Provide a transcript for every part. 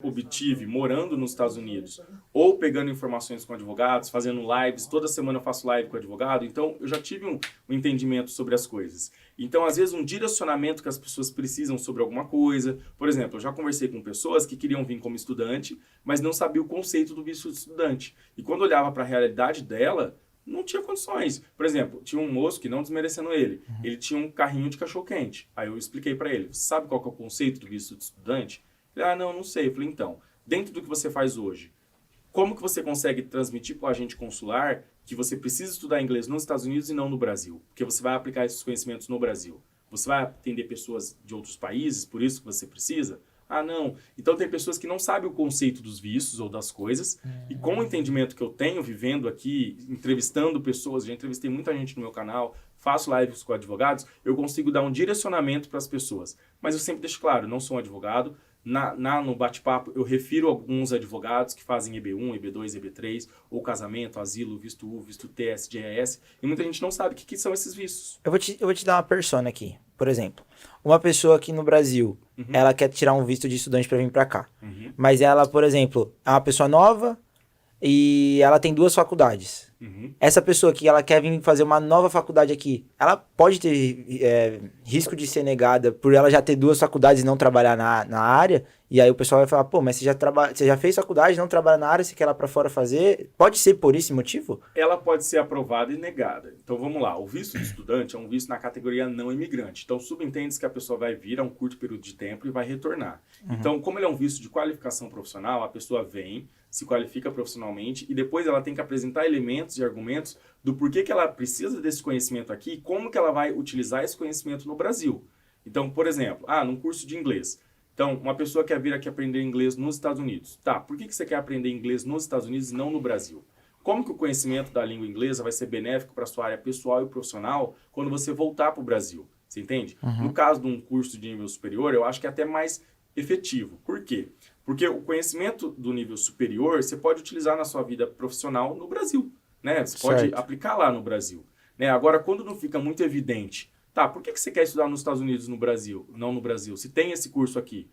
obtive morando nos Estados Unidos ou pegando informações com advogados, fazendo lives, toda semana eu faço live com advogado, então eu já tive um entendimento sobre as coisas. Então, às vezes, um direcionamento que as pessoas precisam sobre alguma coisa. Por exemplo, eu já conversei com pessoas que queriam vir como estudante, mas não sabiam o conceito do visto de estudante. E quando olhava para a realidade dela, não tinha condições. Por exemplo, tinha um moço que, não desmerecendo ele tinha um carrinho de cachorro-quente. Aí eu expliquei para ele, sabe qual que é o conceito do visto de estudante? Ele, não sei. Eu falei, então, dentro do que você faz hoje, como que você consegue transmitir para o agente consular que você precisa estudar inglês nos Estados Unidos e não no Brasil? Porque você vai aplicar esses conhecimentos no Brasil. Você vai atender pessoas de outros países, por isso que você precisa? Não. Então, tem pessoas que não sabem o conceito dos vistos ou das coisas, e com o entendimento que eu tenho, vivendo aqui, entrevistando pessoas, já entrevistei muita gente no meu canal, faço lives com advogados, eu consigo dar um direcionamento para as pessoas. Mas eu sempre deixo claro, não sou um advogado. No bate-papo, eu refiro alguns advogados que fazem EB1, EB2, EB3, ou casamento, asilo, visto U, visto T, SGS, e muita gente não sabe o que são esses vistos. Eu vou te dar uma persona aqui, por exemplo. Uma pessoa aqui no Brasil, ela quer tirar um visto de estudante para vir para cá. Mas ela, por exemplo, é uma pessoa nova e ela tem 2 faculdades. Essa pessoa que ela quer vir fazer uma nova faculdade aqui, ela pode ter risco de ser negada por ela já ter 2 faculdades e não trabalhar na área, e aí o pessoal vai falar, pô, mas você já fez faculdade, não trabalha na área, você quer ir lá pra fora fazer? Pode ser por esse motivo? Ela pode ser aprovada e negada. Então vamos lá, o visto de estudante é um visto na categoria não imigrante. Então subentende-se que a pessoa vai vir a um curto período de tempo e vai retornar. Então, como ele é um visto de qualificação profissional, a pessoa vem, se qualifica profissionalmente e depois ela tem que apresentar elementos e argumentos do porquê que ela precisa desse conhecimento aqui e como que ela vai utilizar esse conhecimento no Brasil. Então, por exemplo, num curso de inglês. Então, uma pessoa quer vir aqui aprender inglês nos Estados Unidos. Tá, por que você quer aprender inglês nos Estados Unidos e não no Brasil? Como que o conhecimento da língua inglesa vai ser benéfico para a sua área pessoal e profissional quando você voltar para o Brasil? Você entende? No caso de um curso de nível superior, eu acho que é até mais efetivo. Por quê? Porque o conhecimento do nível superior você pode utilizar na sua vida profissional no Brasil, né? Você pode aplicar lá no Brasil, né? Agora, quando não fica muito evidente, tá, por que você quer estudar nos Estados Unidos no Brasil, não no Brasil? Se tem esse curso aqui,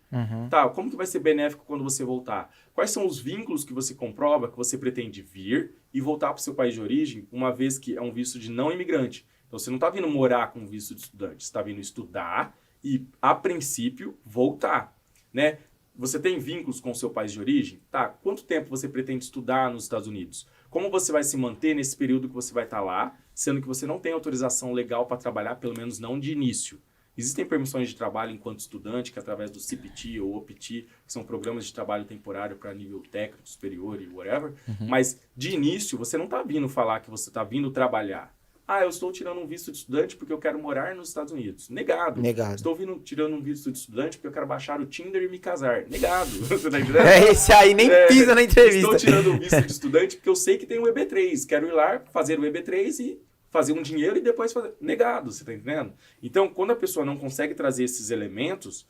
tá, como que vai ser benéfico quando você voltar? Quais são os vínculos que você comprova que você pretende vir e voltar para o seu país de origem, uma vez que é um visto de não imigrante? Então, você não está vindo morar com visto de estudante, você está vindo estudar e, a princípio, voltar, né? Você tem vínculos com o seu país de origem? Tá, quanto tempo você pretende estudar nos Estados Unidos? Como você vai se manter nesse período que você vai estar lá, sendo que você não tem autorização legal para trabalhar, pelo menos não de início? Existem permissões de trabalho enquanto estudante, que é através do CPT ou OPT, que são programas de trabalho temporário para nível técnico, superior e whatever, mas de início você não está vindo falar que você está vindo trabalhar. Eu estou tirando um visto de estudante porque eu quero morar nos Estados Unidos. Negado. Estou tirando um visto de estudante porque eu quero baixar o Tinder e me casar. Negado. Você tá entendendo? Esse aí nem pisa na entrevista. Estou tirando um visto de estudante porque eu sei que tem o EB3. Quero ir lá, fazer o EB3 e fazer um dinheiro e depois fazer... Negado, você tá entendendo? Então, quando a pessoa não consegue trazer esses elementos,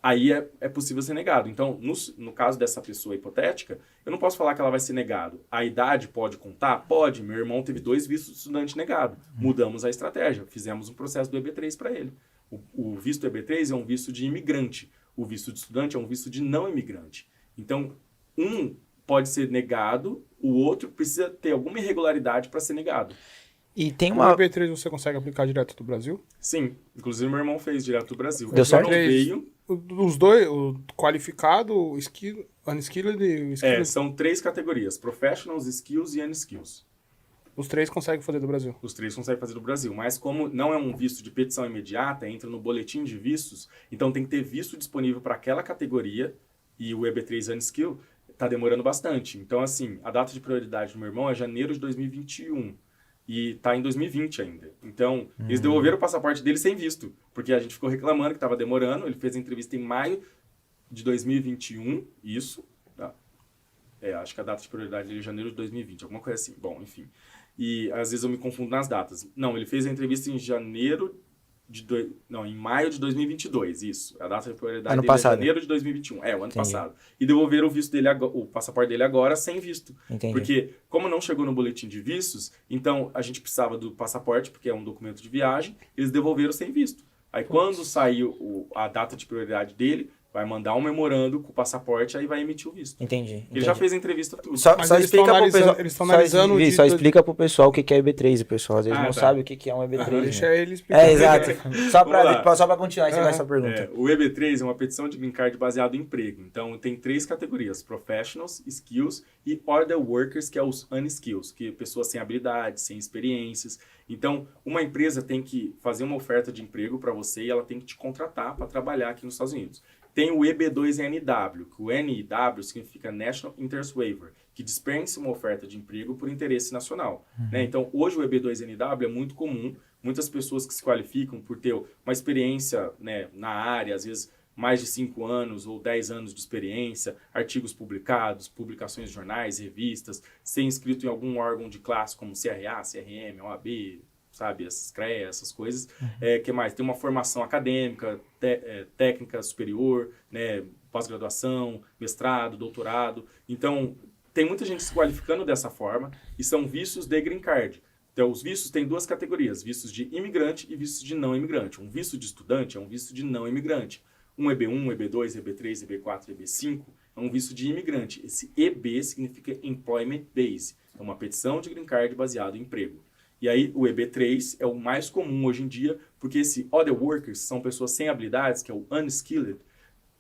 aí é possível ser negado. Então, no caso dessa pessoa hipotética, eu não posso falar que ela vai ser negado. A idade pode contar? Pode. Meu irmão teve 2 vistos de estudante negado. Mudamos a estratégia. Fizemos um processo do EB3 para ele. O visto EB3 é um visto de imigrante. O visto de estudante é um visto de não imigrante. Então, um pode ser negado, o outro precisa ter alguma irregularidade para ser negado. E tem uma... O EB3 você consegue aplicar direto do Brasil? Sim. Inclusive, meu irmão fez direto do Brasil. Deu certo? Veio... Os dois, o qualificado, o skill, unskilled e o skilled. São 3 categorias. Professionals, skills e unskills. Os 3 conseguem fazer do Brasil? Os 3 conseguem fazer do Brasil. Mas como não é um visto de petição imediata, entra no boletim de vistos, então tem que ter visto disponível para aquela categoria e o EB3 unskill está demorando bastante. Então, assim, a data de prioridade do meu irmão é janeiro de 2021. E tá em 2020 ainda. Então, eles devolveram o passaporte dele sem visto. Porque a gente ficou reclamando que estava demorando. Ele fez a entrevista em maio de 2021. Isso. Tá. Acho que a data de prioridade dele é janeiro de 2020. Alguma coisa assim. Bom, enfim. E às vezes eu me confundo nas datas. Não, ele fez a entrevista em em maio de 2022, isso. A data de prioridade ano dele passado. é janeiro de 2021. O ano passado. E devolveram o visto dele, o passaporte dele agora sem visto. Entendi. Porque, como não chegou no boletim de vistos, então a gente precisava do passaporte, porque é um documento de viagem, eles devolveram sem visto. Aí quando saiu a data de prioridade dele, vai mandar um memorando com o passaporte, aí vai emitir o visto. Entendi. Ele já fez a entrevista tudo. Só Mas eles explica estão pro pessoal. eles estão analisando Só explica pro pessoal o que é EB3, o pessoal às vezes não sabe o que é um EB3. Deixa né? ele explicar. Exato. Só Vamos pra continuar, aí você faz essa pergunta. O EB3 é uma petição de green card baseado em emprego. Então, tem 3 categorias: Professionals, Skills e Other Workers, que é os Unskills, que é pessoas sem habilidades, sem experiências. Então, uma empresa tem que fazer uma oferta de emprego para você e ela tem que te contratar para trabalhar aqui nos Estados Unidos. Tem o EB2NW, que o NIW significa National Interest Waiver, que dispensa uma oferta de emprego por interesse nacional. Né? Então, hoje o EB2NW é muito comum. Muitas pessoas que se qualificam por ter uma experiência, né, na área, às vezes mais de 5 anos ou 10 anos de experiência, artigos publicados, publicações de jornais, revistas, ser inscrito em algum órgão de classe como CRA, CRM, OAB, sabe, essas CREA, essas coisas. Que mais? Tem uma formação acadêmica, técnica superior, né, pós-graduação, mestrado, doutorado. Então, tem muita gente se qualificando dessa forma e são vistos de green card. Então, os vistos têm 2 categorias, vistos de imigrante e vistos de não imigrante. Um visto de estudante é um visto de não imigrante. Um EB1, EB2, EB3, EB4, EB5 é um visto de imigrante. Esse EB significa Employment Base. É uma petição de green card baseado em emprego. E aí, o EB3 é o mais comum hoje em dia, porque esse Other Workers são pessoas sem habilidades, que é o Unskilled.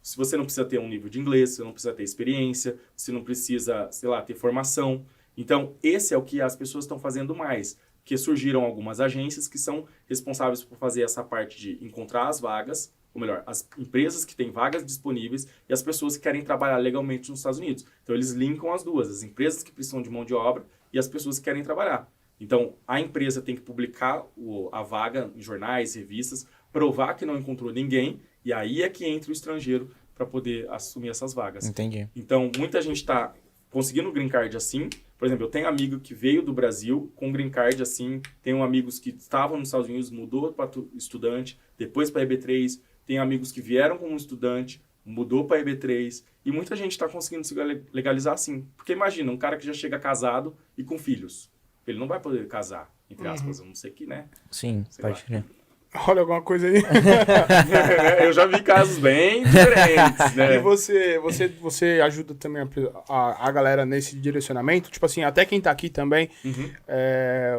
Se você não precisa ter um nível de inglês, você não precisa ter experiência, você não precisa, sei lá, ter formação. Então, esse é o que as pessoas estão fazendo mais. Porque surgiram algumas agências que são responsáveis por fazer essa parte de encontrar as vagas, ou melhor, as empresas que têm vagas disponíveis e as pessoas que querem trabalhar legalmente nos Estados Unidos. Então, eles linkam as duas, as empresas que precisam de mão de obra e as pessoas que querem trabalhar. Então, a empresa tem que publicar a vaga em jornais, revistas, provar que não encontrou ninguém, e aí é que entra o estrangeiro para poder assumir essas vagas. Entendi. Então, muita gente está conseguindo green card assim. Por exemplo, eu tenho amigo que veio do Brasil com green card assim, tenho amigos que estavam nos Estados Unidos, mudou para estudante, depois para EB3, tenho amigos que vieram como estudante, mudou para EB3, e muita gente está conseguindo se legalizar assim. Porque imagina, um cara que já chega casado e com filhos. Ele não vai poder casar, entre aspas, a não ser que, né? Sim, pode crer. Olha alguma coisa aí. Eu já vi casos bem diferentes, né? E você ajuda também a galera nesse direcionamento? Tipo assim, até quem tá aqui também,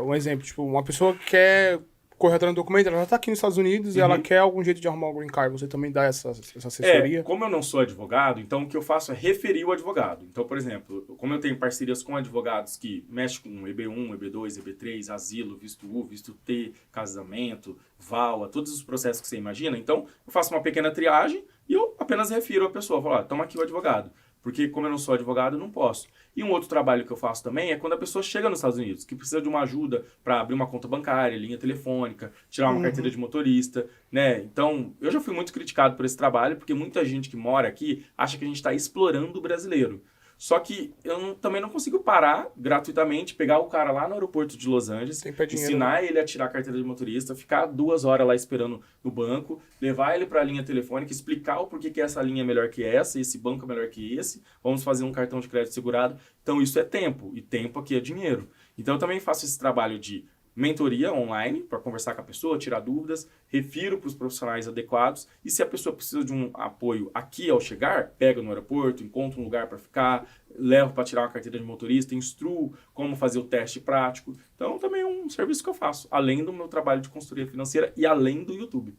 um exemplo, tipo, uma pessoa que quer correr atrás do documento, ela já tá aqui nos Estados Unidos e ela quer algum jeito de arrumar o green card. Você também dá essa assessoria? Como eu não sou advogado, então o que eu faço é referir o advogado. Então, por exemplo, como eu tenho parcerias com advogados que mexem com EB1, EB2, EB3, asilo, visto U, visto T, casamento, VAWA, todos os processos que você imagina, então eu faço uma pequena triagem e eu apenas refiro a pessoa. Falo, toma aqui o advogado. Porque como eu não sou advogado, eu não posso. E um outro trabalho que eu faço também é quando a pessoa chega nos Estados Unidos, que precisa de uma ajuda para abrir uma conta bancária, linha telefônica, tirar uma carteira de motorista, né? Então, eu já fui muito criticado por esse trabalho, porque muita gente que mora aqui acha que a gente está explorando o brasileiro. Só que eu também não consigo parar gratuitamente, pegar o cara lá no aeroporto de Los Angeles, ensinar ele a tirar a carteira de motorista, ficar 2 horas lá esperando no banco, levar ele para a linha telefônica, explicar o porquê que essa linha é melhor que essa, esse banco é melhor que esse, vamos fazer um cartão de crédito segurado. Então isso é tempo, e tempo aqui é dinheiro. Então eu também faço esse trabalho de mentoria online, para conversar com a pessoa, tirar dúvidas, refiro para os profissionais adequados, e se a pessoa precisa de um apoio aqui ao chegar, pega no aeroporto, encontra um lugar para ficar, levo para tirar uma carteira de motorista, instruo como fazer o teste prático. Então, também é um serviço que eu faço, além do meu trabalho de consultoria financeira e além do YouTube.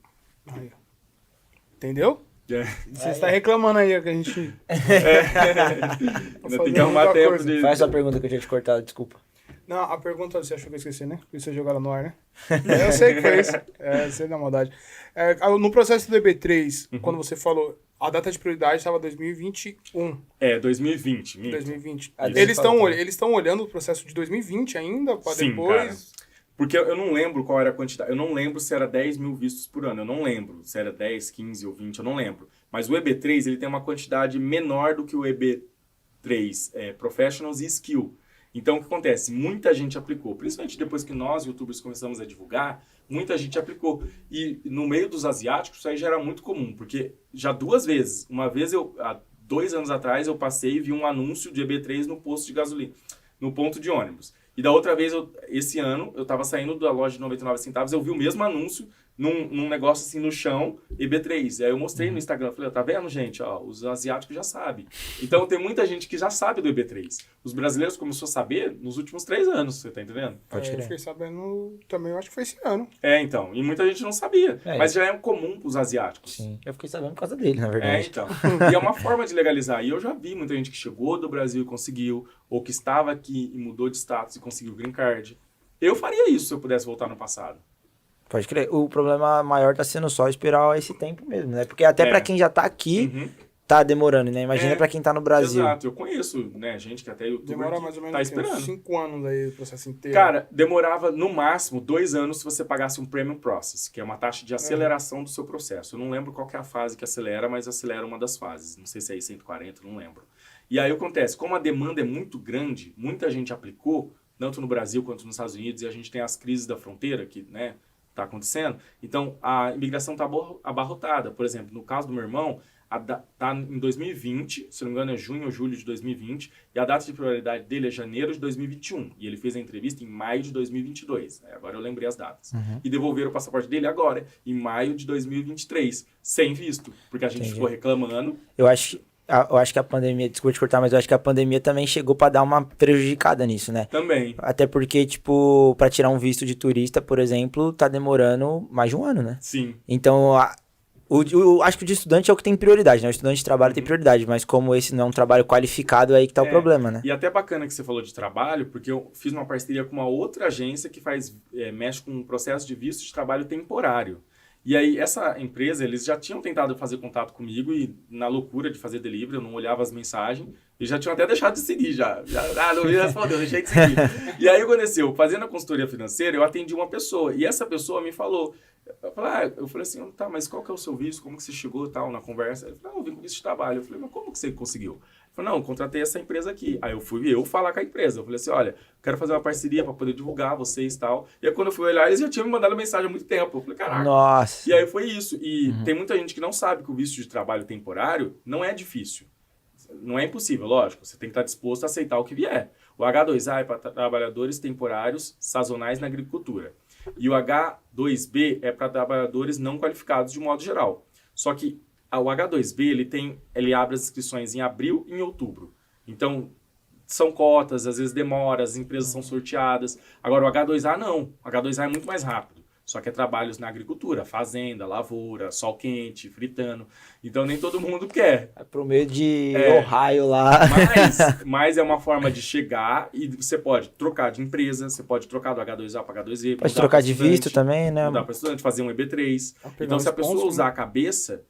Aí. Entendeu? Você está reclamando aí que a gente... Ainda tem que arrumar tempo de... Faz a pergunta que eu tinha te cortado, desculpa. Não, a pergunta você achou que eu esqueci, né? Porque você jogou ela no ar, né? Eu sei que foi isso. Sei da maldade. No processo do EB3, quando você falou, a data de prioridade estava 2021. 2020. 2020. Eles estão olhando o processo de 2020 ainda, para depois... Cara. Porque eu não lembro qual era a quantidade. Eu não lembro se era 10 mil vistos por ano. Eu não lembro se era 10, 15 ou 20. Eu não lembro. Mas o EB3 ele tem uma quantidade menor do que o EB3 Professionals e Skill. Então, o que acontece? Muita gente aplicou. Principalmente depois que nós, youtubers, começamos a divulgar, muita gente aplicou. E no meio dos asiáticos, isso aí já era muito comum. Porque já 2 vezes. Uma vez, há 2 anos atrás, eu passei e vi um anúncio de EB3 no posto de gasolina. No ponto de ônibus. E da outra vez, esse ano, eu estava saindo da loja de 99 centavos, eu vi o mesmo anúncio num negócio assim no chão, EB3. Aí eu mostrei no Instagram, falei, tá vendo, gente? Ó, os asiáticos já sabem. Então tem muita gente que já sabe do EB3. Os brasileiros começaram a saber nos últimos 3 anos, você tá entendendo? Pode Eu crer. fiquei sabendo também, eu acho que foi esse ano. Então, e muita gente não sabia. Mas já é comum pros asiáticos. Sim, eu fiquei sabendo por causa dele, na verdade. Então. E é uma forma de legalizar. E eu já vi muita gente que chegou do Brasil e conseguiu, ou que estava aqui e mudou de status e conseguiu green card. Eu faria isso se eu pudesse voltar no passado. Pode crer. O problema maior tá sendo só esperar esse tempo mesmo, né? Porque até pra quem já tá aqui, tá demorando, né? Imagina pra quem tá no Brasil. Exato, eu conheço, né, gente que até youtuber Demora mais ou menos tá esperando. uns 5 anos aí o processo inteiro. Cara, demorava no máximo 2 anos se você pagasse um Premium Process, que é uma taxa de aceleração do seu processo. Eu não lembro qual que é a fase que acelera, mas acelera uma das fases. Não sei se é aí 140, não lembro. E aí acontece, como a demanda é muito grande, muita gente aplicou, tanto no Brasil quanto nos Estados Unidos, e a gente tem as crises da fronteira, que, né, tá acontecendo. Então, a imigração tá abarrotada. Por exemplo, no caso do meu irmão, tá em 2020, se não me engano é junho ou julho de 2020, e a data de prioridade dele é janeiro de 2021. E ele fez a entrevista em maio de 2022. Agora eu lembrei as datas. E devolveram o passaporte dele agora, em maio de 2023, sem visto. Porque a gente ficou reclamando. Eu acho que a pandemia, desculpa te cortar, mas eu acho que a pandemia também chegou pra dar uma prejudicada nisso, né? Também. Até porque, tipo, pra tirar um visto de turista, por exemplo, tá demorando mais de um ano, né? Sim. Então, acho que o de estudante é o que tem prioridade, né? O estudante de trabalho tem prioridade, mas como esse não é um trabalho qualificado, é aí que tá o problema, né? E até bacana que você falou de trabalho, porque eu fiz uma parceria com uma outra agência que mexe com um processo de visto de trabalho temporário. E aí, essa empresa, eles já tinham tentado fazer contato comigo e, na loucura de fazer delivery, eu não olhava as mensagens, e já tinham até deixado de seguir, não me respondeu, deixei de seguir. E aí, aconteceu, fazendo a consultoria financeira, eu atendi uma pessoa, e essa pessoa me falou, eu falei assim, tá, mas qual que é o seu visto, como que você chegou e tal, na conversa? Ele falou, eu vim com visto de trabalho. Eu falei, mas como que você conseguiu? Ele falou, não, eu contratei essa empresa aqui. Aí eu fui falar com a empresa. Eu falei assim, olha, quero fazer uma parceria para poder divulgar vocês e tal. E aí quando eu fui olhar, eles já tinham me mandado mensagem há muito tempo. Eu falei, caraca. Nossa. E aí foi isso. E tem muita gente que não sabe que o visto de trabalho temporário não é difícil. Não é impossível, lógico. Você tem que estar disposto a aceitar o que vier. O H2A é para trabalhadores temporários sazonais na agricultura. E o H2B é para trabalhadores não qualificados de modo geral. Só que o H2B, ele abre as inscrições em abril e em outubro. Então, são cotas, às vezes demora, as empresas são sorteadas. Agora, o H2A não. O H2A é muito mais rápido. Só que é trabalhos na agricultura, fazenda, lavoura, sol quente, fritando. Então, nem todo mundo quer. É pro meio de Ohio lá. Mas é uma forma de chegar e você pode trocar de empresa, você pode trocar do H2A para H2E. Pode trocar de visto também, né? Mudar para estudante, fazer um EB3. Então, se a pessoa usar a cabeça,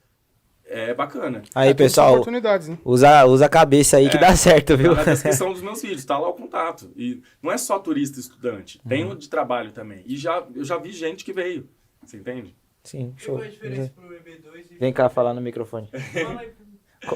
é bacana. Aí, pessoal, oportunidades, né? usa a cabeça aí que dá certo, viu? Tá na descrição dos meus vídeos, tá lá o contato. E não é só turista e estudante, tem o de trabalho também. E eu já vi gente que veio, você entende? Sim, show. Qual é a diferença pro EB2 e Vem cá falar no microfone. Fala aí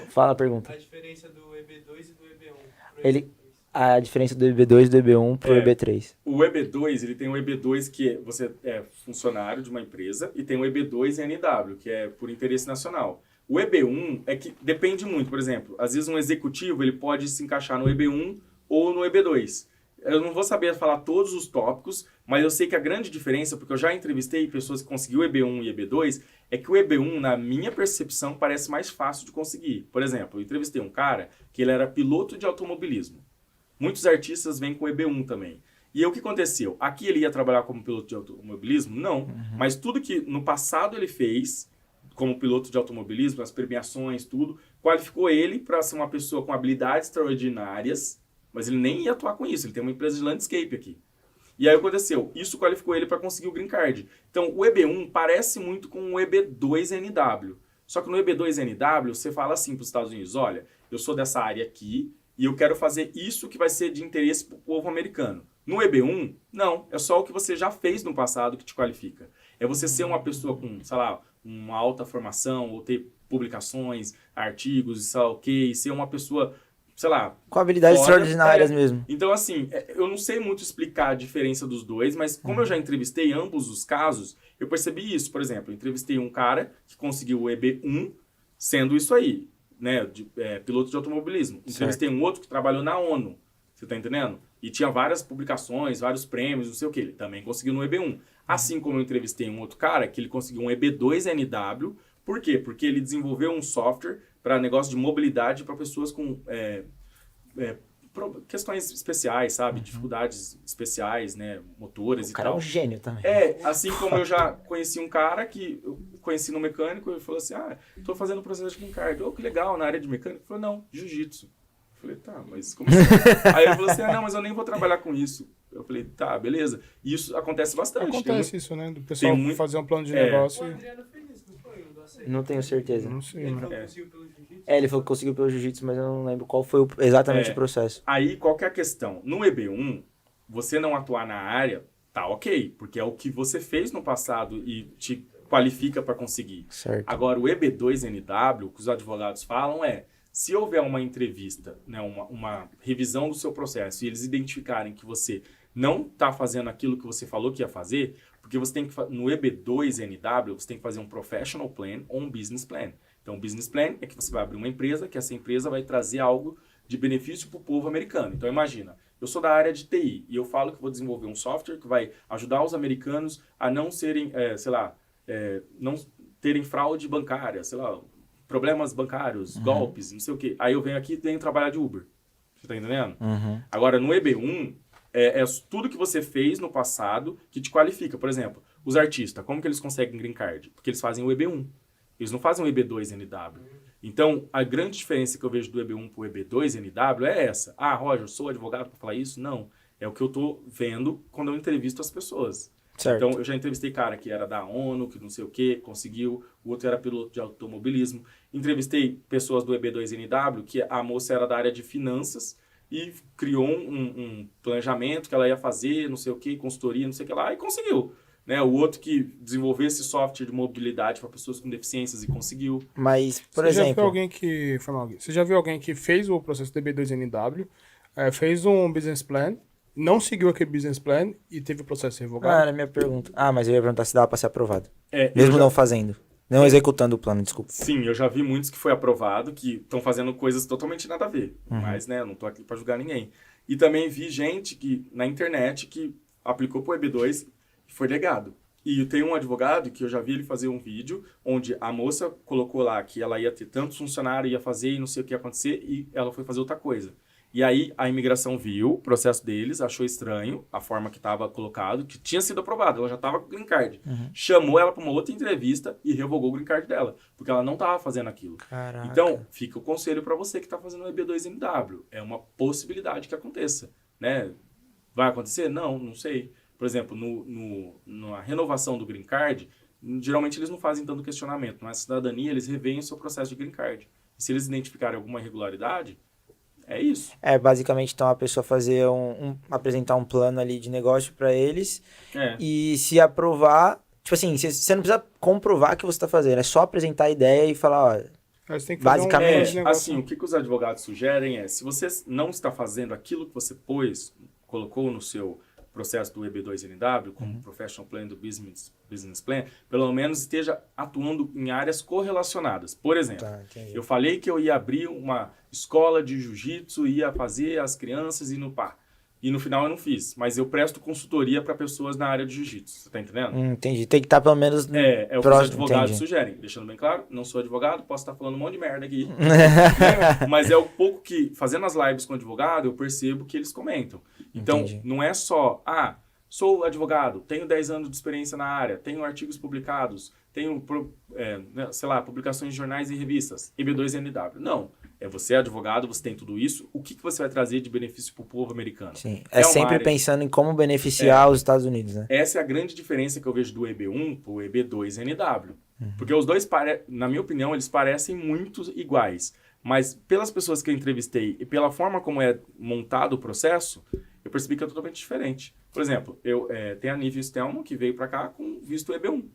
Fala a pergunta. a diferença do EB2 e do EB1. A diferença do EB2 e do EB1 pro EB3. O EB2, ele tem o EB2 que você é funcionário de uma empresa e tem o EB2 NW, que é por interesse nacional. O EB1 é que depende muito, por exemplo, às vezes um executivo ele pode se encaixar no EB1 ou no EB2. Eu não vou saber falar todos os tópicos, mas eu sei que a grande diferença, porque eu já entrevistei pessoas que conseguiu EB1 e EB2, é que o EB1, na minha percepção, parece mais fácil de conseguir. Por exemplo, eu entrevistei um cara que ele era piloto de automobilismo. Muitos artistas vêm com EB1 também. E aí, o que aconteceu? Aqui ele ia trabalhar como piloto de automobilismo? Não. Mas tudo que no passado ele fez como piloto de automobilismo, as premiações, tudo, qualificou ele para ser uma pessoa com habilidades extraordinárias, mas ele nem ia atuar com isso, ele tem uma empresa de landscape aqui. E aí aconteceu, isso qualificou ele para conseguir o green card. Então, o EB1 parece muito com o EB2NW. Só que no EB2NW, você fala assim para os Estados Unidos, olha, eu sou dessa área aqui e eu quero fazer isso que vai ser de interesse para o povo americano. No EB1, não, é só o que você já fez no passado que te qualifica. É você ser uma pessoa com, sei lá, uma alta formação, ou ter publicações, artigos, sei lá o quê, e ser uma pessoa, sei lá... Com habilidades foda, extraordinárias mesmo. Então, assim, eu não sei muito explicar a diferença dos dois, mas como eu já entrevistei ambos os casos, eu percebi isso. Por exemplo, eu entrevistei um cara que conseguiu o EB1 sendo isso aí, né, piloto de automobilismo. Entrevistei um outro que trabalhou na ONU, você tá entendendo? E tinha várias publicações, vários prêmios, não sei o que, ele também conseguiu no EB1. Assim como eu entrevistei um outro cara que ele conseguiu um EB2NW. Por quê? Porque ele desenvolveu um software para negócio de mobilidade para pessoas com questões especiais, sabe? Dificuldades especiais, né? Motoras e O cara é tal. um gênio também. Assim como eu já conheci um cara que eu conheci no mecânico, ele falou assim, tô fazendo processo de green card. Que legal, na área de mecânico. Ele falou, não, jiu-jitsu. Eu falei, tá, mas como assim? Aí ele falou assim, não, mas eu nem vou trabalhar com isso. Eu falei, tá, beleza. E isso acontece bastante. Acontece isso, né? Do pessoal fazer um plano de O negócio. Adriano fez isso, não foi? O do Açaí. Não tenho certeza. Não sei, Ele né? falou que conseguiu pelo jiu-jitsu. Ele falou que conseguiu pelo jiu-jitsu, mas eu não lembro qual foi exatamente o processo. Aí, qual que é a questão? No EB1, você não atuar na área, tá ok, porque é o que você fez no passado e te qualifica para conseguir. Certo. Agora, o EB2NW, o que os advogados falam se houver uma entrevista, né, uma revisão do seu processo e eles identificarem que você não está fazendo aquilo que você falou que ia fazer, porque você tem que, no EB2NW, você tem que fazer um professional plan ou um business plan. Então, o business plan é que você vai abrir uma empresa, que essa empresa vai trazer algo de benefício para o povo americano. Então, imagina, eu sou da área de TI e eu falo que vou desenvolver um software que vai ajudar os americanos a não serem, não terem fraude bancária, problemas bancários, golpes, não sei o quê. Aí eu venho aqui e venho trabalhar de Uber. Você tá entendendo? Agora, no EB1, é tudo que você fez no passado que te qualifica. Por exemplo, os artistas, como que eles conseguem green card? Porque eles fazem o EB1. Eles não fazem o EB2NW. Então, a grande diferença que eu vejo do EB1 para o EB2NW é essa. Roger, eu sou advogado para falar isso? Não. É o que eu tô vendo quando eu entrevisto as pessoas. Certo. Então, eu já entrevistei cara que era da ONU, que não sei o quê, conseguiu. O outro era piloto de automobilismo. Entrevistei pessoas do EB2NW, que a moça era da área de finanças e criou um planejamento que ela ia fazer, não sei o quê, consultoria, não sei o que lá, e conseguiu. Né? O outro que desenvolveu esse software de mobilidade para pessoas com deficiências e conseguiu. Mas, por Você já exemplo... viu alguém que... Você já viu alguém que fez o processo do EB2NW, fez um business plan, não seguiu aquele business plan e teve o processo revogado? Era a minha pergunta. Mas eu ia perguntar se dava pra ser aprovado. Eu Mesmo já- não fazendo. Não executando o plano, desculpa. Sim, eu já vi muitos que foi aprovado, que estão fazendo coisas totalmente nada a ver. Mas, né, eu não tô aqui para julgar ninguém. E também vi gente que, na internet que aplicou pro EB2 e foi negado. E tem um advogado que eu já vi ele fazer um vídeo onde a moça colocou lá que ela ia ter tantos funcionários, ia fazer e não sei o que ia acontecer, e ela foi fazer outra coisa. E aí a imigração viu o processo deles, achou estranho a forma que estava colocado, que tinha sido aprovado, ela já estava com o green card. Chamou ela para uma outra entrevista e revogou o green card dela, porque ela não estava fazendo aquilo. Caraca. Então, fica o conselho para você que está fazendo o EB2NW. É uma possibilidade que aconteça, né? Vai acontecer? Não sei. Por exemplo, na renovação do green card, geralmente eles não fazem tanto questionamento. Na cidadania, eles revêem o seu processo de green card. E se eles identificarem alguma irregularidade, é isso. Basicamente, então, a pessoa fazer apresentar um plano ali de negócio pra eles e se aprovar... Tipo assim, você não precisa comprovar que você tá fazendo, é só apresentar a ideia e falar, ó... Mas tem que fazer Basicamente, negócio. Assim, o que os advogados sugerem se você não está fazendo aquilo que você colocou no seu processo do EB2NW, como Professional Plan do Business Plan, pelo menos esteja atuando em áreas correlacionadas. Por exemplo, entendi. eu falei que eu ia abrir uma escola de jiu-jitsu, ia fazer as crianças e no final eu não fiz, mas eu presto consultoria para pessoas na área de jiu-jitsu, você tá entendendo? Entendi. Tem que estar pelo menos... É o que os próximo, advogados entendi. sugerem. Deixando bem claro, não sou advogado, posso estar falando um monte de merda aqui. Né? Mas é o pouco que, fazendo as lives com advogado, eu percebo que eles comentam. Então, Entendi. não é só, sou advogado, tenho 10 anos de experiência na área, tenho artigos publicados, tenho, publicações de jornais e revistas, EB2NW. Não. Você é advogado, você tem tudo isso. O que você vai trazer de benefício para o povo americano? Sim. É uma sempre área- pensando em como beneficiar os Estados Unidos, né? Essa é a grande diferença que eu vejo do EB1 para o EB2NW. Porque os dois, na minha opinião, eles parecem muito iguais. Mas pelas pessoas que eu entrevistei e pela forma como é montado o processo, eu percebi que é totalmente diferente. Por exemplo, tem a Nívia Stelman, que veio para cá com visto EB1.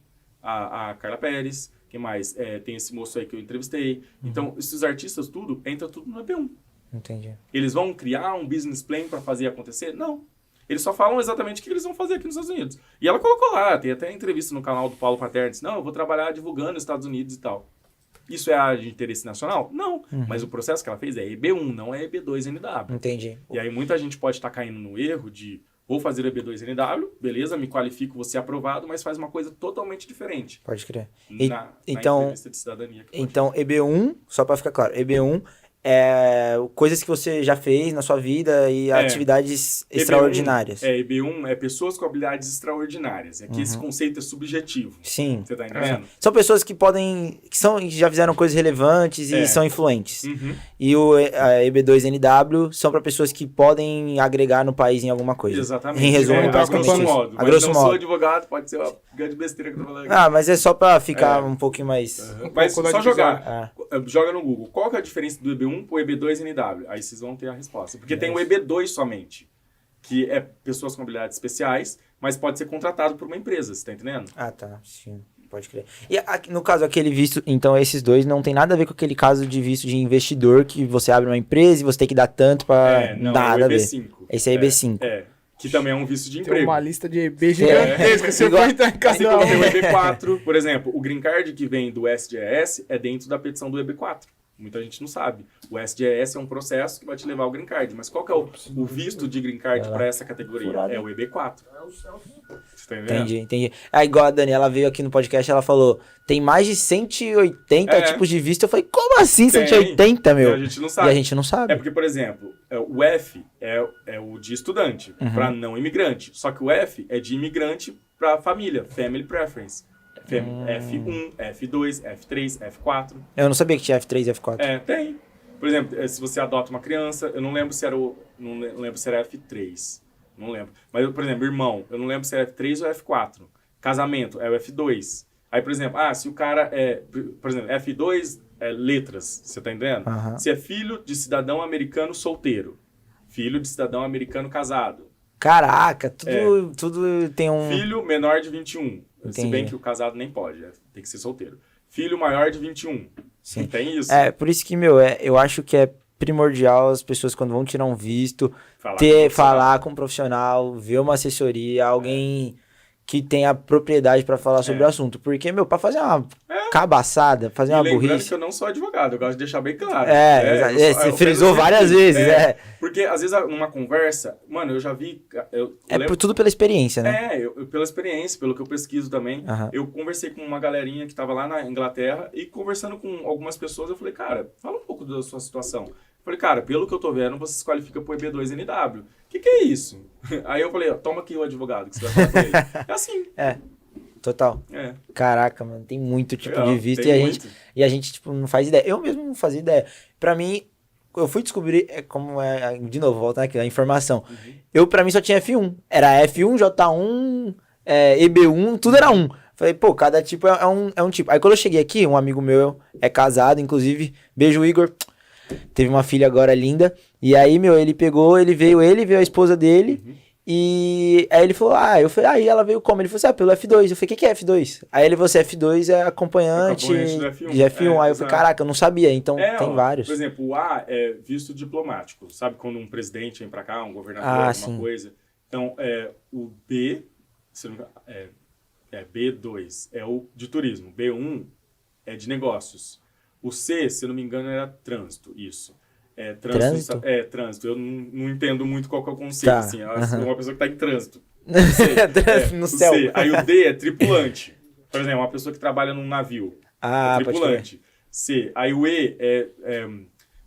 A Carla Pérez, quem mais? Tem esse moço aí que eu entrevistei. Então, esses artistas, entra tudo no EB1. Entendi. Eles vão criar um business plan para fazer acontecer? Não. Eles só falam exatamente o que eles vão fazer aqui nos Estados Unidos. E ela colocou lá, tem até entrevista no canal do Paulo Paterno, disse, não, eu vou trabalhar divulgando os Estados Unidos e tal. Isso é área de interesse nacional? Não. Mas o processo que ela fez é EB1, não é EB2NW. Entendi. E aí muita gente pode estar caindo no erro de Vou fazer o EB2NW, beleza, me qualifico, vou ser aprovado, mas faz uma coisa totalmente diferente. Pode crer. Na Então, entrevista de cidadania. então, EB1, só pra ficar claro, EB1 é coisas que você já fez na sua vida e atividades extraordinárias. EB1 é pessoas com habilidades extraordinárias. É que esse conceito é subjetivo. Sim. Você tá entendendo? São pessoas que podem, que já fizeram coisas relevantes e são influentes. E a EB2NW são para pessoas que podem agregar no país em alguma coisa. Exatamente. Em resumo, a basicamente grosso isso. modo. A grosso mas não modo. sou advogado, pode ser uma grande besteira que eu tô falando aqui. Ah, mas é só pra ficar um pouquinho mais... Mas pouco só da jogar. Joga no Google. Qual que é a diferença do EB1 pro EB2NW? Aí vocês vão ter a resposta. Porque tem o EB2 somente, que é pessoas com habilidades especiais, mas pode ser contratado por uma empresa, você tá entendendo? Ah, tá. Sim, pode crer. E no caso, aquele visto... Então, esses dois não tem nada a ver com aquele caso de visto de investidor que você abre uma empresa e você tem que dar tanto pra... Não, nada é o a ver. EB5. Esse é EB5. Que também é um visto de Tem emprego. uma lista de EB gigantesca. Você vai entrar em Assim cada como tem o um. EB4, por exemplo, o Green Card que vem do SGS é dentro da petição do EB4. Muita gente não sabe. O SGS é um processo que vai te levar ao Green Card. Mas qual que é o visto de Green Card para essa categoria? É o EB4. Você tá entendendo? Entendi. É igual a Dani, ela veio aqui no podcast, ela falou, tem mais de 180 tipos de visto. Eu falei, como assim 180, meu? E a gente não sabe. E a gente não sabe. É porque, por exemplo, o F é o de estudante, para não imigrante. Só que o F é de imigrante para família, Family Preference. F1, F2, F3, F4. Eu não sabia que tinha F3 e F4. Tem. Por exemplo, se você adota uma criança, eu não lembro se era não lembro se era F3. Não lembro. Mas, por exemplo, irmão, eu não lembro se era F3 ou F4. Casamento é o F2. Aí, por exemplo, se o cara por exemplo, F2 é letras, você tá entendendo? Se é filho de cidadão americano solteiro, filho de cidadão americano casado. Caraca, tudo tem um... Filho menor de 21. Entendi. Se bem que o casado nem pode, tem que ser solteiro. Filho maior de 21. Sim. Tem isso. Por isso que, eu acho que é primordial as pessoas quando vão tirar um visto, falar com um profissional, ver uma assessoria, alguém que tenha propriedade pra falar sobre o assunto. Porque, pra fazer uma cabaçada, fazer uma lembrando burrice... que eu não sou advogado, eu gosto de deixar bem claro. Você frisou várias vezes, Porque, às vezes, numa conversa, mano, eu já vi... tudo pela experiência, né? Pela experiência, pelo que eu pesquiso também. Eu conversei com uma galerinha que tava lá na Inglaterra e conversando com algumas pessoas, eu falei, cara, fala um pouco da sua situação. Eu falei, cara, pelo que eu tô vendo, você se qualifica pro EB2NW. O que é isso? Aí eu falei, toma aqui o advogado que você vai falar com ele. É assim. Total. Caraca, mano, tem muito tipo de visto e a gente, tipo, não faz ideia. Eu mesmo não fazia ideia. Pra mim, eu fui descobrir, de novo, voltando aqui, a informação. Pra mim só tinha F1. Era F1, J1, EB1, tudo era um. Falei, cada tipo é um tipo. Aí quando eu cheguei aqui, um amigo meu é casado, inclusive, beijo Igor, teve uma filha agora linda, e aí, ele veio a esposa dele, e aí ele falou, eu falei, aí ela veio como? Ele falou assim, pelo F2. Eu falei, o que é F2? Aí ele falou assim, F2 é acompanhante do F1. de F1. Aí eu falei, caraca, eu não sabia, então tem vários. Por exemplo, o A é visto diplomático, sabe quando um presidente vem pra cá, um governador, alguma coisa. Então, o B, se não me engano, B2 é o de turismo, B1 é de negócios. O C, se eu não me engano, era trânsito, isso. Trânsito? Trânsito. Eu não entendo muito qual que é o conceito, assim. Eu sou uma pessoa que tá em trânsito. No céu. C. Aí o D é tripulante. Por exemplo, uma pessoa que trabalha num navio. Tripulante. C. Aí o E é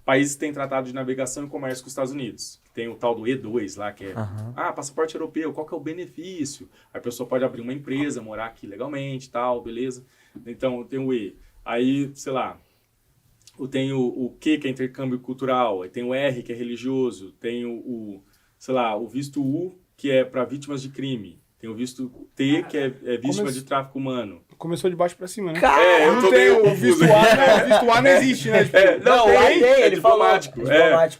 países que têm tratado de navegação e comércio com os Estados Unidos. Tem o tal do E2 lá, que é... passaporte europeu, qual que é o benefício? Aí a pessoa pode abrir uma empresa, morar aqui legalmente e tal, beleza? Então, tem o E. Aí, sei lá... Tem o Q, que é intercâmbio cultural, aí tem o R, que é religioso, tem o visto U, que é para vítimas de crime, tem o visto T, que é vítima de tráfico humano. Começou de baixo pra cima, né? Eu tô meio o visto A, o visto A não existe, né? É diplomático.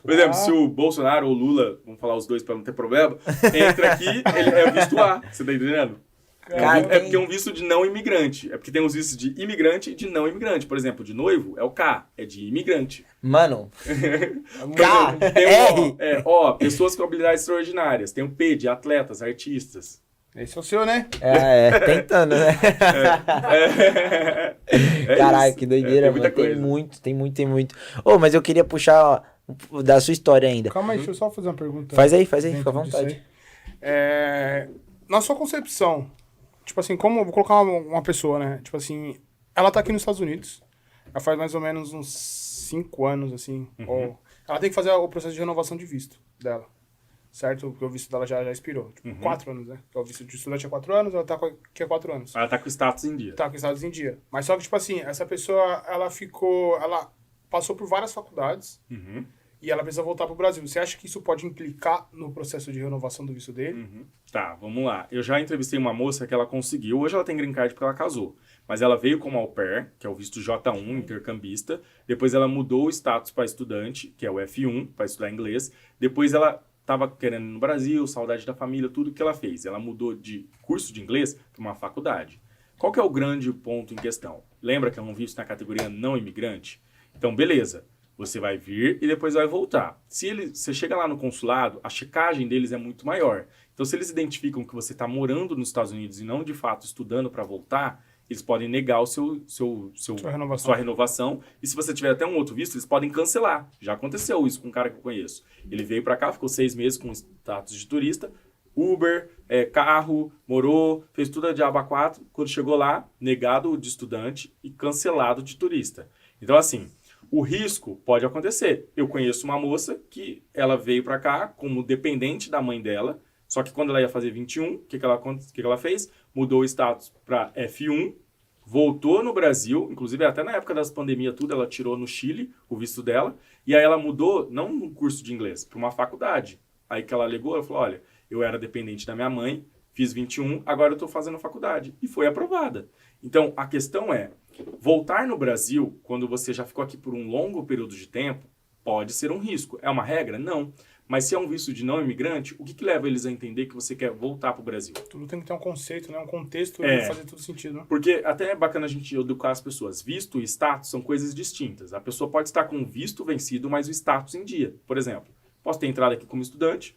Por exemplo, se o Bolsonaro ou o Lula, vamos falar os dois para não ter problema, entra aqui, ele é o visto A, você tá entendendo? Porque é um visto de não imigrante. É porque tem os vistos de imigrante e de não imigrante. Por exemplo, de noivo é o K, é de imigrante. Mano. K, tem o pessoas com habilidades extraordinárias. Tem o P, de atletas, artistas. Esse é o seu, né? Tentando, né? Caraca, isso. que doideira, Tem mano. muita Tem muito. Mas eu queria puxar da sua história ainda. Calma aí, deixa eu só fazer uma pergunta. Faz aí, fica à vontade. Na sua concepção, tipo assim, como eu vou colocar uma pessoa, né? Tipo assim, ela tá aqui nos Estados Unidos, ela faz mais ou menos uns 5 anos, assim, ou ela tem que fazer o processo de renovação de visto dela, certo? Porque o visto dela já expirou, tipo, 4 anos, né? O visto de estudante é 4 anos, ela tá aqui há 4 anos. Ela tá com o status em dia. Tá com estados em dia. Mas só que, tipo assim, essa pessoa, ela passou por várias faculdades, e ela precisa voltar pro Brasil. Você acha que isso pode implicar no processo de renovação do visto dele? Tá, vamos lá. Eu já entrevistei uma moça que ela conseguiu. Hoje ela tem green card porque ela casou. Mas ela veio como au pair, que é o visto J1, intercambista. Depois ela mudou o status para estudante, que é o F1, para estudar inglês. Depois ela estava querendo ir no Brasil, saudade da família, tudo que ela fez. Ela mudou de curso de inglês para uma faculdade. Qual que é o grande ponto em questão? Lembra que é um visto na categoria não imigrante? Então, beleza. Você vai vir e depois vai voltar. Você chega lá no consulado, a checagem deles é muito maior. Então, se eles identificam que você está morando nos Estados Unidos e não, de fato, estudando para voltar, eles podem negar o sua renovação. E se você tiver até um outro visto, eles podem cancelar. Já aconteceu isso com um cara que eu conheço. Ele veio para cá, ficou 6 meses com status de turista, Uber, carro, morou, fez tudo de aba 4. Quando chegou lá, negado de estudante e cancelado de turista. Então, assim, o risco pode acontecer. Eu conheço uma moça que ela veio para cá como dependente da mãe dela, só que quando ela ia fazer 21, o que ela fez? Mudou o status para F1, voltou no Brasil, inclusive até na época das pandemias tudo, ela tirou no Chile o visto dela, e aí ela mudou, não um curso de inglês, para uma faculdade. Aí que ela alegou, ela falou, olha, eu era dependente da minha mãe, fiz 21, agora eu estou fazendo faculdade. E foi aprovada. Então, a questão é, voltar no Brasil, quando você já ficou aqui por um longo período de tempo, pode ser um risco. É uma regra? Não. Mas se é um visto de não imigrante, o que leva eles a entender que você quer voltar para o Brasil? Tudo tem que ter um conceito, né? Um contexto e fazer tudo sentido, né? Porque até é bacana a gente educar as pessoas. Visto e status são coisas distintas. A pessoa pode estar com o visto vencido, mas o status em dia. Por exemplo, posso ter entrado aqui como estudante,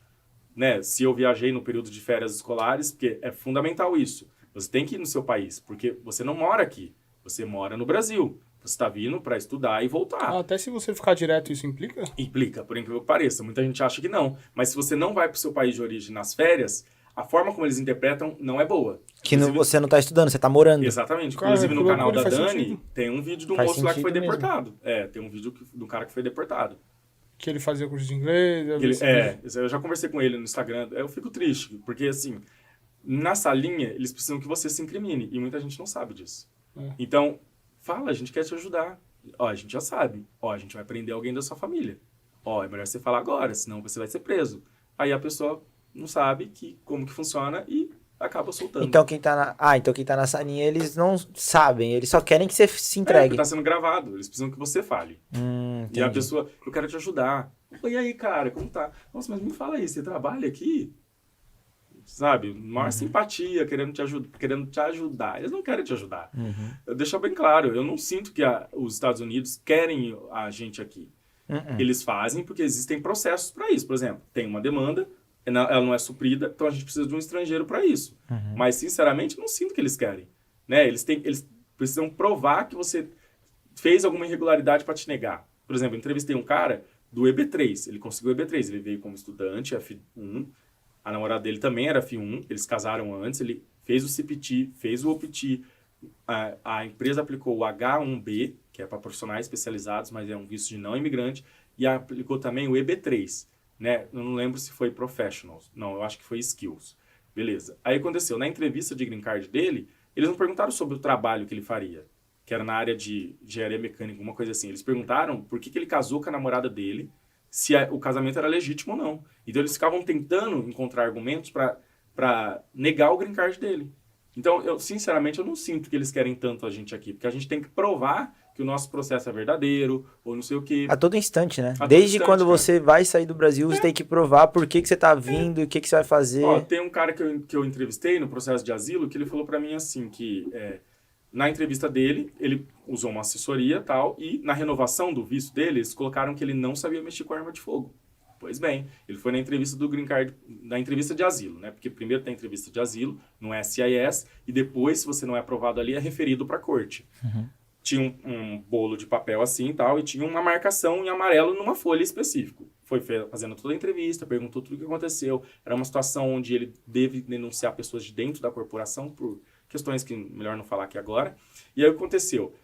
né? Se eu viajei no período de férias escolares, porque é fundamental isso. Você tem que ir no seu país, porque você não mora aqui. Você mora no Brasil. Você está vindo para estudar e voltar. Até se você ficar direto, isso implica? Implica, por incrível que pareça. Muita gente acha que não. Mas se você não vai para o seu país de origem nas férias, a forma como eles interpretam não é boa. Que você não está estudando, você está morando. Exatamente. Cara, Inclusive no canal da Dani, sentido. tem um vídeo do Faz moço lá que foi sentido mesmo. deportado. Tem um vídeo do cara que foi deportado. Que ele fazia curso de inglês. Eu já conversei com ele no Instagram. Eu fico triste, porque assim, na salinha, eles precisam que você se incrimine. E muita gente não sabe disso. Então, fala, a gente quer te ajudar. Ó, a gente já sabe. Ó, a gente vai prender alguém da sua família. Ó, é melhor você falar agora, senão você vai ser preso. Aí a pessoa não sabe como que funciona e acaba soltando. Então quem tá na salinha, eles não sabem, eles só querem que você se Porque entregue. tá sendo gravado, eles precisam que você fale. E a Entendi. pessoa, eu quero te ajudar. E aí, cara, como tá? Nossa, mas me fala aí, você trabalha aqui? Sabe? Maior simpatia, querendo te ajudar. Eles não querem te ajudar. Eu deixo bem claro, eu não sinto que os Estados Unidos querem a gente aqui. Eles fazem porque existem processos para isso. Por exemplo, tem uma demanda, ela não é suprida, então a gente precisa de um estrangeiro para isso. Mas, sinceramente, eu não sinto que eles querem. Né? Eles precisam provar que você fez alguma irregularidade para te negar. Por exemplo, eu entrevistei um cara do EB3. Ele conseguiu o EB3. Ele veio como estudante, F1. A namorada dele também era F1. Eles casaram antes. Ele fez o CPT, fez o OPT. A empresa aplicou o H1B, que é para profissionais especializados, mas é um visto de não imigrante. E aplicou também o EB3. Né? Eu não lembro se foi Professionals. Não, eu acho que foi Skills. Beleza. Aí aconteceu, na entrevista de green card dele, eles não perguntaram sobre o trabalho que ele faria, que era na área de engenharia mecânica, uma coisa assim. Eles perguntaram por que ele casou com a namorada dele, se o casamento era legítimo ou não. Então eles ficavam tentando encontrar argumentos para negar o green card dele. Então, sinceramente, eu não sinto que eles querem tanto a gente aqui, porque a gente tem que provar que o nosso processo é verdadeiro, ou não sei o quê. A todo instante, né? A todo Desde instante, quando cara. você vai sair do Brasil, você tem que provar por que você tá vindo, o que você vai fazer. Ó, tem um cara que eu entrevistei no processo de asilo, que ele falou pra mim assim, que na entrevista dele, ele usou uma assessoria e tal, e na renovação do visto dele, eles colocaram que ele não sabia mexer com arma de fogo. Pois bem, ele foi na entrevista do Green Card, na entrevista de asilo, né? Porque primeiro tem a entrevista de asilo, no SIS, e depois, se você não é aprovado ali, é referido pra corte. Tinha um bolo de papel assim e tal, e tinha uma marcação em amarelo numa folha específica. foi fazendo toda a entrevista, perguntou tudo o que aconteceu. Era uma situação onde ele deve denunciar pessoas de dentro da corporação por questões que melhor não falar aqui agora. E aí o que aconteceu?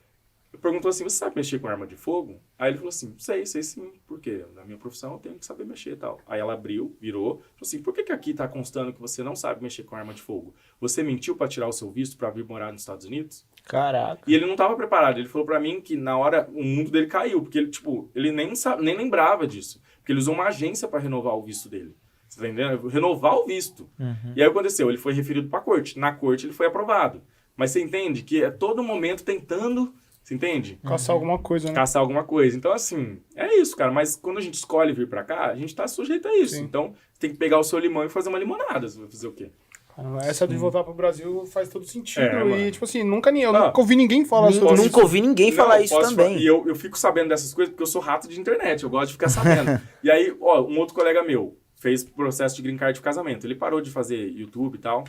Perguntou assim, você sabe mexer com arma de fogo? Aí ele falou assim, sei sim, por quê? Na minha profissão eu tenho que saber mexer e tal. Aí ela abriu, virou, falou assim, por que aqui tá constando que você não sabe mexer com arma de fogo? Você mentiu para tirar o seu visto para vir morar nos Estados Unidos? Caraca. E ele não tava preparado, ele falou para mim que na hora o mundo dele caiu, porque ele, tipo, ele nem lembrava disso, porque ele usou uma agência para renovar o visto dele. Você tá entendendo? Renovar o visto. E aí o que aconteceu? Ele foi referido para a corte. Na corte ele foi aprovado. Mas você entende que é todo momento tentando... Você entende? Caçar alguma coisa, né? Caçar alguma coisa. Então, assim, é isso, cara. Mas quando a gente escolhe vir pra cá, a gente tá sujeito a isso. Sim. Então, você tem que pegar o seu limão e fazer uma limonada. Você vai fazer o quê? Caramba, essa de voltar pro Brasil faz todo sentido. Mano. E, tipo assim, nunca ouvi ninguém falar sobre isso. Nunca ouvi ninguém falar isso também. E eu fico sabendo dessas coisas porque eu sou rato de internet. Eu gosto de ficar sabendo. E aí, ó, um outro colega meu fez processo de green card de casamento. Ele parou de fazer YouTube e tal.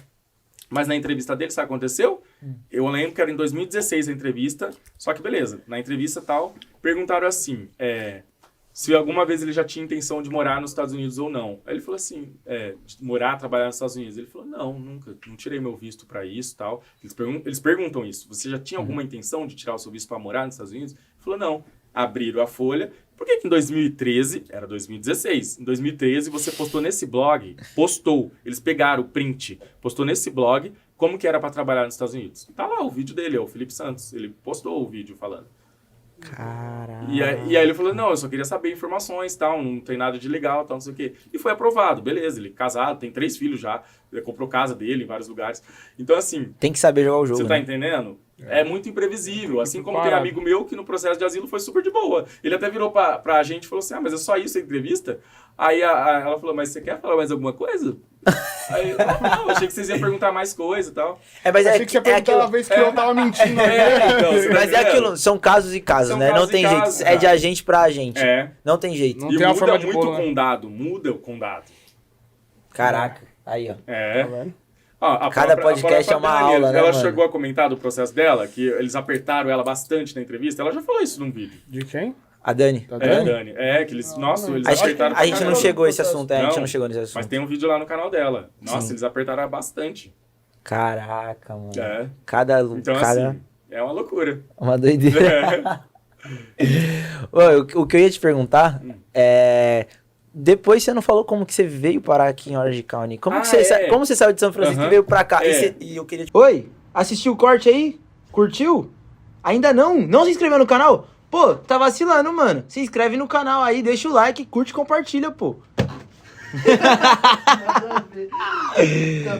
Mas na entrevista dele, sabe o que aconteceu? Eu lembro que era em 2016 a entrevista, só que beleza, na entrevista tal, perguntaram assim, se alguma vez ele já tinha intenção de morar nos Estados Unidos ou não. Aí ele falou assim, de morar, trabalhar nos Estados Unidos. Ele falou, não, nunca, não tirei meu visto pra isso e tal. Eles perguntam isso, você já tinha alguma intenção de tirar o seu visto pra morar nos Estados Unidos? Ele falou, não. Abriram a folha. Por que em 2013, era 2016, em 2013 você postou nesse blog, eles pegaram o print, postou nesse blog como que era para trabalhar nos Estados Unidos. Tá lá o vídeo dele, é o Felipe Santos, ele postou o vídeo falando. Caraca. E aí ele falou, não, eu só queria saber informações, tal, não tem nada de legal, tal, não sei o quê. E foi aprovado, beleza, ele casado, tem 3 filhos já, ele comprou casa dele em vários lugares. Então assim... Tem que saber jogar o jogo, Você tá né? entendendo? É muito imprevisível. Assim como tem Parado. amigo meu que no processo de asilo foi super de boa. Ele até virou pra gente e falou assim, mas é só isso a entrevista? Aí ela falou, mas você quer falar mais alguma coisa? Aí, não, achei que vocês iam perguntar mais coisa e tal. Mas Achei que você ia perguntar uma vez que eu tava mentindo. Então, você tá Mas é entendendo? aquilo, são casos e casos, São né? casos Não tem e jeito. casos, É de cara. agente pra agente. Não tem jeito. Não E tem uma muda forma de muito bolo, o né? condado, muda o condado. Caraca. Aí, ó. É. Tá vendo? Ó, a Cada própria podcast é uma Dani, aula, né, ela mano? chegou a comentar do processo dela, que eles apertaram ela bastante na entrevista. Ela já falou isso num vídeo. De quem? A Dani. Tá É, vendo? Dani. É, que eles... Nossa, eles A gente, apertaram a pra gente não caramba. chegou a esse assunto, a gente Não, não chegou nesse assunto. Mas tem um vídeo lá no canal dela. Nossa, Sim. eles apertaram bastante. Caraca, mano. É. Cada... Então, cada... assim, é uma loucura. Uma doideira. É. Ô, o que eu ia te perguntar é... Depois você não falou como que você veio parar aqui em Orange County. Como, que você, como você saiu de São Francisco e veio pra cá? E eu queria... Oi, assistiu o corte aí? Curtiu? Ainda não? Não se inscreveu no canal? Pô, tá vacilando, mano. Se inscreve no canal aí, deixa o like, curte e compartilha, pô.